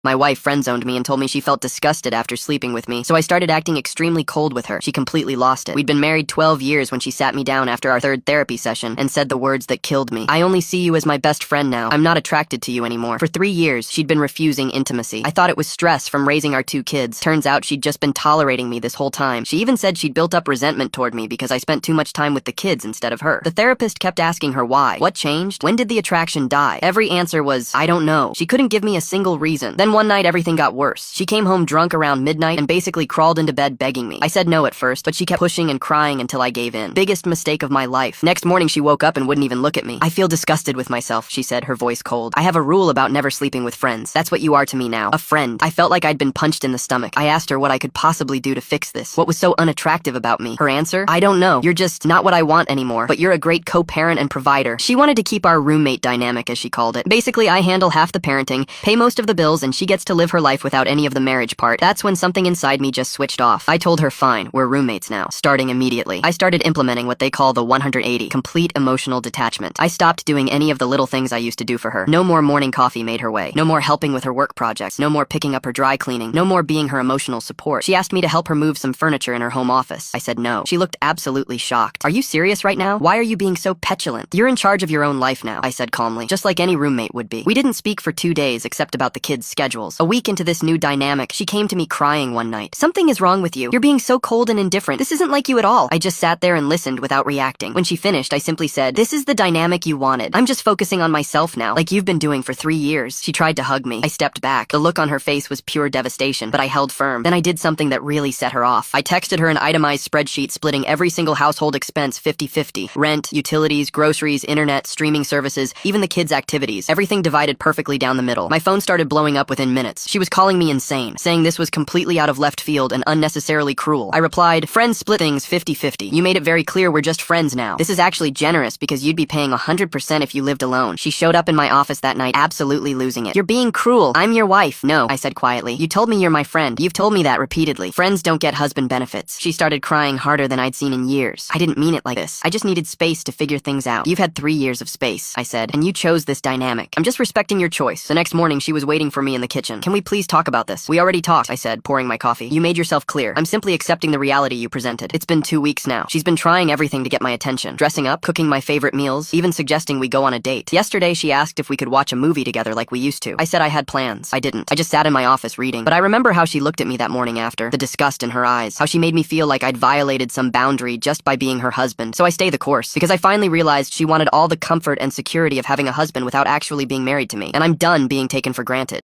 My wife friendzoned me and told me she felt disgusted after sleeping with me, so I started acting extremely cold with her. She completely lost it. We'd been married 12 years when she sat me down after our third therapy session and said the words that killed me. I only see you as my best friend now. I'm not attracted to you anymore. For 3 years, she'd been refusing intimacy. I thought it was stress from raising our 2 kids. Turns out she'd just been tolerating me this whole time. She even said she'd built up resentment toward me because I spent too much time with the kids instead of her. The therapist kept asking her why. What changed? When did the attraction die? Every answer was, I don't know. She couldn't give me a single reason. Then one night everything got worse. She came home drunk around midnight and basically crawled into bed begging me. I said no at first, but she kept pushing and crying until I gave in. Biggest mistake of my life. Next morning she woke up and wouldn't even look at me. I feel disgusted with myself, she said, her voice cold. I have a rule about never sleeping with friends. That's what you are to me now. A friend. I felt like I'd been punched in the stomach. I asked her what I could possibly do to fix this. What was so unattractive about me? Her answer? I don't know. You're just not what I want anymore, but you're a great co-parent and provider. She wanted to keep our roommate dynamic, as she called it. Basically, I handle half the parenting, pay most of the bills, and she gets to live her life without any of the marriage part. That's when something inside me just switched off. I told her, fine, we're roommates now, starting immediately. I started implementing what they call the 180, complete emotional detachment. I stopped doing any of the little things I used to do for her. No more morning coffee made her way. No more helping with her work projects. No more picking up her dry cleaning. No more being her emotional support. She asked me to help her move some furniture in her home office. I said no. She looked absolutely shocked. Are you serious right now? Why are you being so petulant? You're in charge of your own life now, I said calmly, just like any roommate would be. We didn't speak for 2 days except about the kids' schedules. A week into this new dynamic, she came to me crying one night. Something is wrong with you. You're being so cold and indifferent. This isn't like you at all. I just sat there and listened without reacting. When she finished, I simply said, this is the dynamic you wanted. I'm just focusing on myself now, like you've been doing for 3 years. She tried to hug me. I stepped back. The look on her face was pure devastation, but I held firm. Then I did something that really set her off. I texted her an itemized spreadsheet splitting every single household expense 50-50. Rent, utilities, groceries, internet, streaming services, even the kids' activities. Everything divided perfectly down the middle. My phone started blowing up within minutes. She was calling me insane, saying this was completely out of left field and unnecessarily cruel. I replied, friends split things 50-50. You made it very clear we're just friends now. This is actually generous because you'd be paying 100% if you lived alone. She showed up in my office that night, absolutely losing it. You're being cruel. I'm your wife. No, I said quietly. You told me you're my friend. You've told me that repeatedly. Friends don't get husband benefits. She started crying harder than I'd seen in years. I didn't mean it like this. I just needed space to figure things out. You've had 3 years of space, I said, and you chose this dynamic. I'm just respecting your choice. The next morning, she was waiting for me in the kitchen. Can we please talk about this? We already talked, I said, pouring my coffee. You made yourself clear. I'm simply accepting the reality you presented. It's been 2 weeks now. She's been trying everything to get my attention. Dressing up, cooking my favorite meals, even suggesting we go on a date. Yesterday, she asked if we could watch a movie together like we used to. I said I had plans. I didn't. I just sat in my office reading. But I remember how she looked at me that morning after. The disgust in her eyes. How she made me feel like I'd violated some boundary just by being her husband. So I stayed the course. Because I finally realized she wanted all the comfort and security of having a husband without actually being married to me. And I'm done being taken for granted.